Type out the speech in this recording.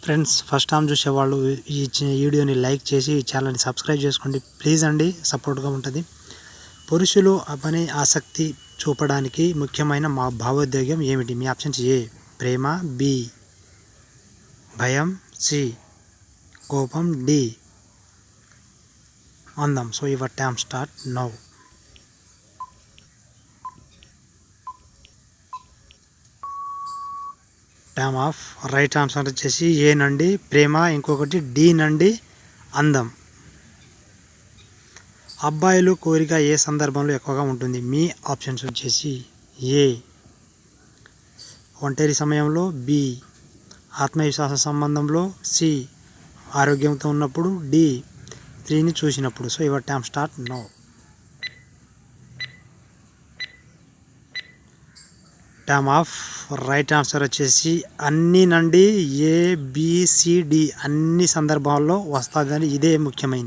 Friends first time చూసేవాళ్ళు ఈ వీడియోని లైక్ చేసి ఈ ఛానల్ని సబ్స్క్రైబ్ చేసుకోండి ప్లీజ్ అండి, సపోర్ట్గా ఉంటుంది. పురుషులు పని ఆసక్తి చూపడానికి ముఖ్యమైన మా భావోద్వేగం ఏమిటి? మీ ఆప్షన్స్: ఏ ప్రేమ, బి భయం, సి కోపం, డి అందం. So your time start now. Time of. Right answer వచ్చేసి ఏ నండి ప్రేమ, ఇంకొకటి డి నండి అందం. అబ్బాయిలు కోరిక ఏ సందర్భంలో ఎక్కువగా ఉంటుంది? మీ ఆప్షన్స్ వచ్చేసి: ఏ ఒంటరి సమయంలో, బి ఆత్మవిశ్వాస సంబంధంలో, సి ఆరోగ్యంతో ఉన్నప్పుడు, డి స్త్రీని చూసినప్పుడు. So your time start now. Time of. Right answer వచ్చేసి అన్ని నండి ఏ, బి, సి, డి అన్ని సందర్భాల్లో వస్తుందని ఇదే ముఖ్యమైనది.